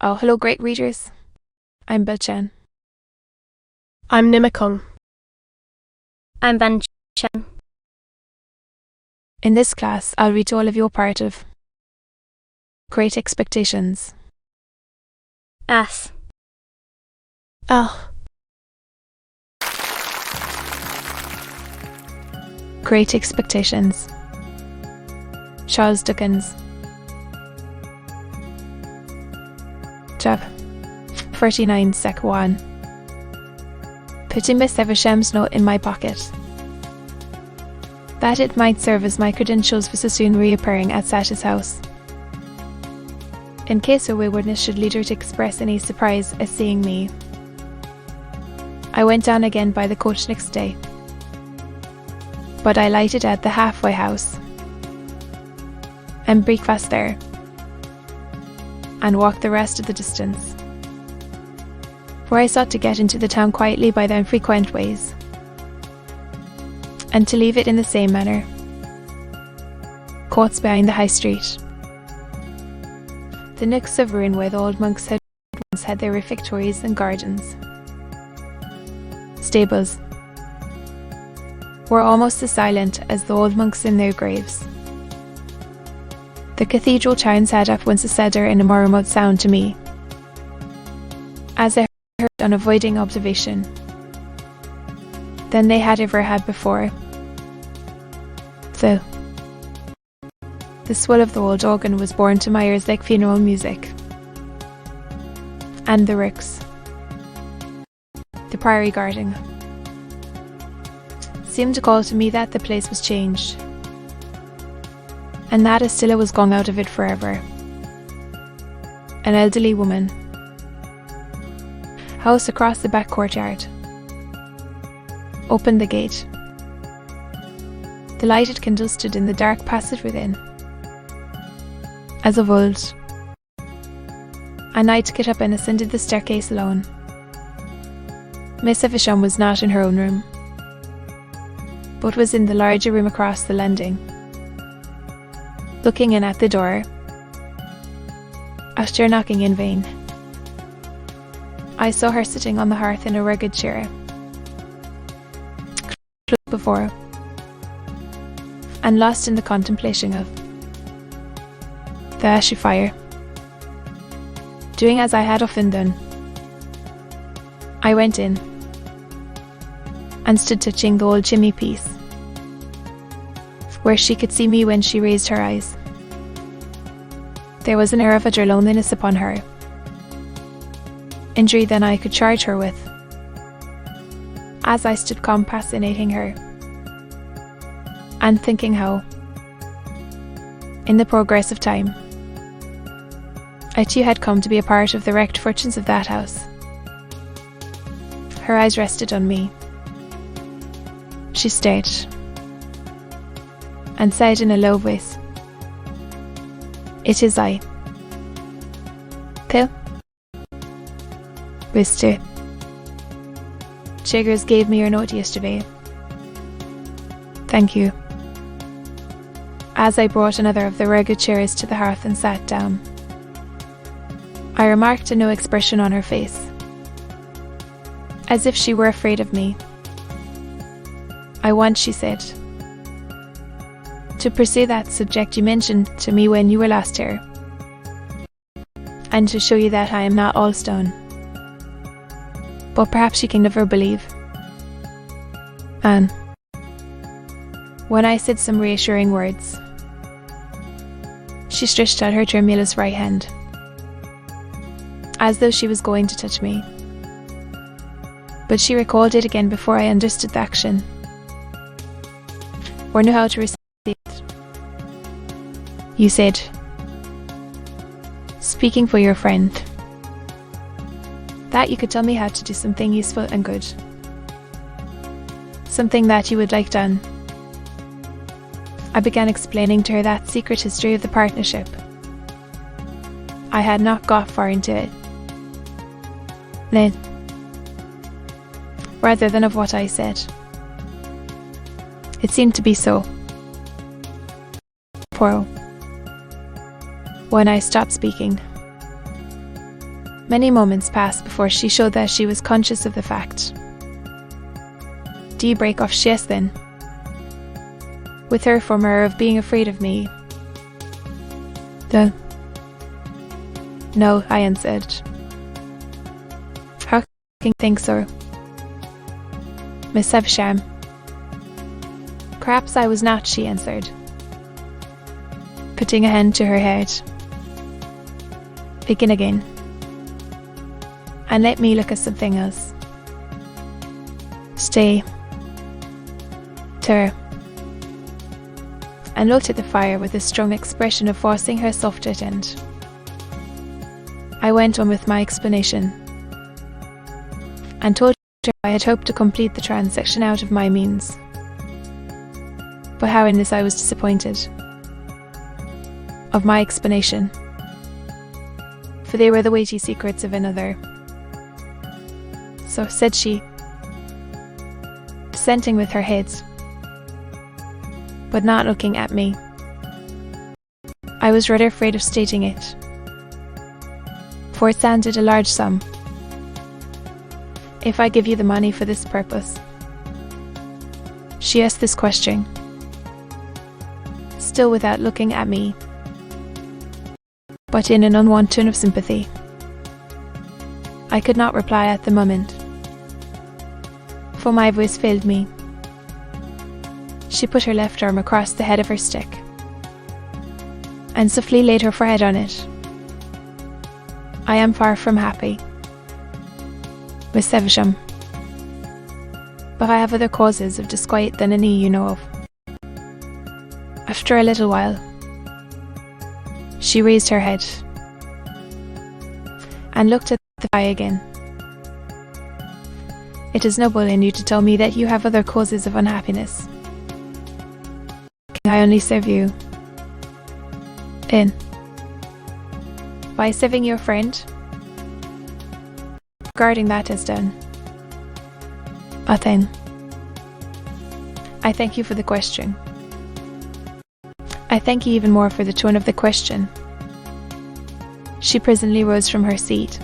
Oh, hello, great readers. I'm Belchan. I'm Nimakong. I'm Ban Chen. In this class, I'll read to all of you a part of Great Expectations. S. Ah. Great Expectations. Charles Dickens. Chap 49 Sec 1. Putting Miss Eversham's note in my pocket, that it might serve as my credentials for so soon reappearing at Sash's house, in case her waywardness should lead her to express any surprise at seeing me. I went down again by the coach next day, but I lighted at the halfway house and breakfast there, and walked the rest of the distance, for I sought to get into the town quietly by the infrequent ways, and to leave it in the same manner, courts behind the high street, the nooks of ruin where the old monks had once had their refectories and gardens. Stables were almost as silent as the old monks in their graves. The cathedral chimes had up once a sadder and a more remote sound to me, as I heard on avoiding observation, than they had ever had before. The swell of the old organ was borne to my ears like funeral music, and the rooks, the priory garden, seemed to call to me that the place was changed, and that Estilla was gone out of it forever. An elderly woman, house across the back courtyard, opened the gate. The lighted candle stood in the dark passage within, as of old, and I took it up and ascended the staircase alone. Miss Evesham was not in her own room, but was in the larger room across the landing, looking in at the door, after knocking in vain. I saw her sitting on the hearth in a rugged chair, close before, and lost in the contemplation of the ashy fire. Doing as I had often done, I went in and stood touching the old chimney piece, where she could see me when she raised her eyes. There was an air of utter loneliness upon her, injury than I could charge her with, as I stood compassionating her, and thinking how, in the progress of time, I too had come to be a part of the wrecked fortunes of that house. Her eyes rested on me. She stayed, and said in a low voice, "It is I." Phil? Mister Chiggers gave me your note yesterday. Thank you. As I brought another of the rugged chairs to the hearth and sat down, I remarked a new expression on her face, as if she were afraid of me. "I want," she said, "to pursue that subject you mentioned to me when you were last here, and to show you that I am not all stone. But perhaps you can never believe." And when I said some reassuring words, she stretched out her tremulous right hand, as though she was going to touch me. But she recalled it again before I understood the action, or knew how to receive it. "You said, speaking for your friend, that you could tell me how to do something useful and good, something that you would like done." I began explaining to her that secret history of the partnership. I had not got far into it. Then, rather than of what I said, it seemed to be so. For when I stopped speaking, Many moments passed before she showed that she was conscious of the fact. Do you break off? Yes, then. With her former of being afraid of me. No, I answered. How can you think so? Miss Evesham. Perhaps I was not, she answered, putting a hand to her head. Begin again. And let me look at something else. Stay. To her. And looked at the fire with a strong expression of forcing herself to attend. I went on with my explanation, and told her I had hoped to complete the transaction out of my means. But how in this I was disappointed of my explanation, for they were the weighty secrets of another. So said she, assenting with her head, but not looking at me. I was rather afraid of stating it, for it sounded a large sum. If I give you the money for this purpose? She asked this question, still without looking at me, but in an unwonted tone of sympathy. I could not reply at the moment, for my voice failed me. She put her left arm across the head of her stick, and softly laid her forehead on it. I am far from happy, Miss Evesham, but I have other causes of disquiet than any you know of. After a little while, she raised her head and looked at the fire again. It is noble in you to tell me that you have other causes of unhappiness. Can I only serve you in by serving your friend? Regarding that as done. Then, I thank you for the question. I thank you even more for the tone of the question. She presently rose from her seat,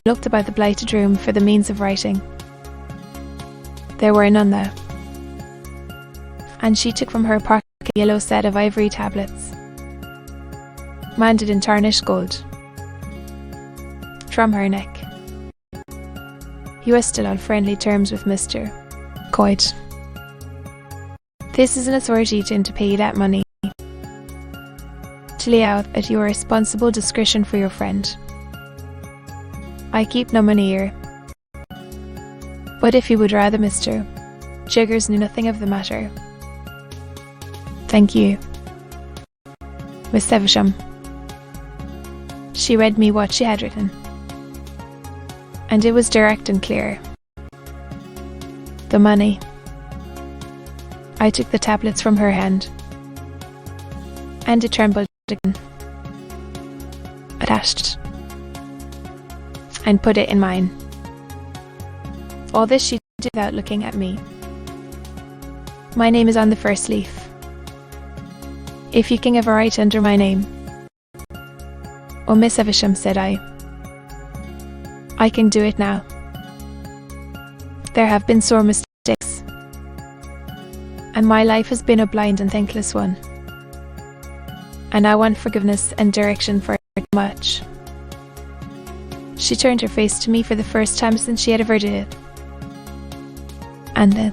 looked about the blighted room for the means of writing. There were none there, and she took from her pocket a yellow set of ivory tablets, mounted in tarnished gold, from her neck. You are still on friendly terms with Mr. Coit. This is an authority to pay you that money, to lay out at your responsible discretion for your friend. I keep no money here, but if you would rather Mr. Jiggers knew nothing of the matter. Thank you, Miss Evesham. She read me what she had written, and it was direct and clear. The money. I took the tablets from her hand, and it trembled again. Attached, and put it in mine. All this she did without looking at me. My name is on the first leaf. If you can ever write under my name. Oh, Miss Evesham, said I can do it now. There have been sore mistakes, and my life has been a blind and thankless one, and I want forgiveness and direction for it much. She turned her face to me for the first time since she had ever did it, and then,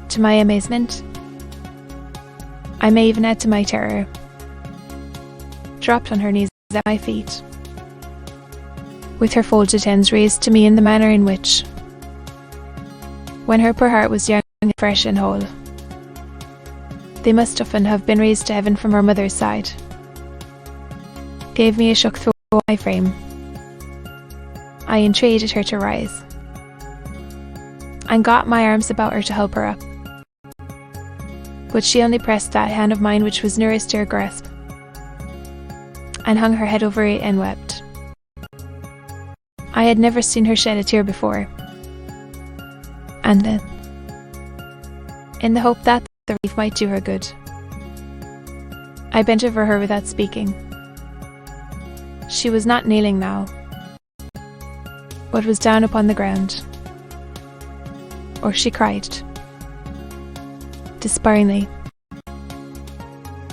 to my amazement, I may even add to my terror, dropped on her knees at my feet, with her folded hands raised to me in the manner in which, when her poor heart was young, fresh and whole, they must often have been raised to heaven from her mother's side, gave me a shock through my frame. I entreated her to rise, and got my arms about her to help her up, but she only pressed that hand of mine which was nearest to her grasp, and hung her head over it and wept. I had never seen her shed a tear before, and then, in the hope that the relief might do her good, I bent over her without speaking, She was not kneeling now, but was down upon the ground. Or she cried, despairingly,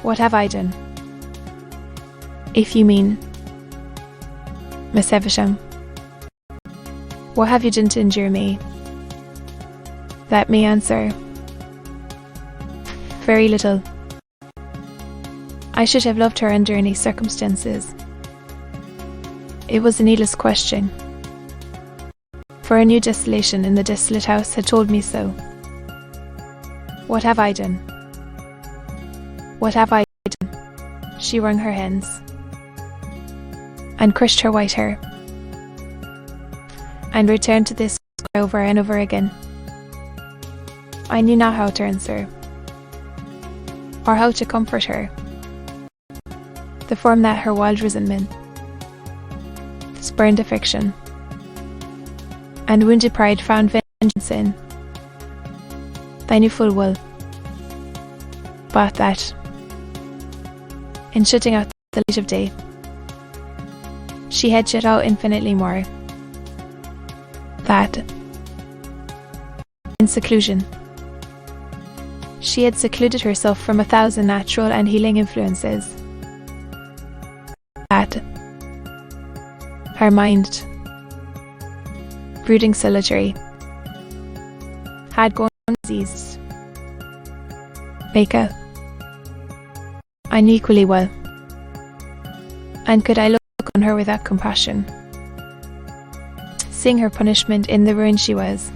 "What have I done?" "If you mean, Miss Evesham, what have you done to injure me?" "Let me answer. Very little. I should have loved her under any circumstances." It was a needless question, for a new desolation in the desolate house had told me so. "What have I done? What have I done?" She wrung her hands and crushed her white hair, and returned to this cry over and over again. I knew not how to answer, or how to comfort her. The form that her wild resentment, spurned affection, and wounded pride found vengeance in, I knew full well, but that, in shutting out the light of day, she had shut out infinitely more. That, in seclusion, she had secluded herself from 1,000 natural and healing influences. That, her mind, brooding solitary, had gone diseased. Baker, I knew equally well, and could I look on her without compassion, seeing her punishment in the ruin she was,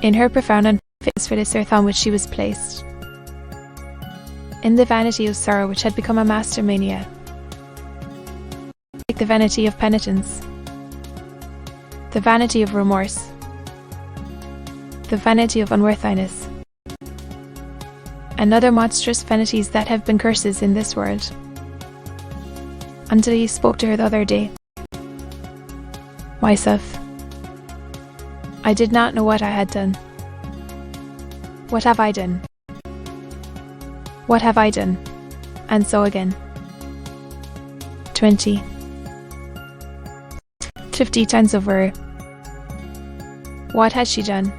in her profound unfitness for this earth on which she was placed, in the vanity of sorrow which had become a master mania, like the vanity of penitence, the vanity of remorse, the vanity of unworthiness, and other monstrous vanities that have been curses in this world, until you spoke to her the other day. Myself, I did not know what I had done. What have I done? What have I done? And so again. 20, 50 times over. What had she done?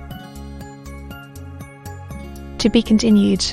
To be continued.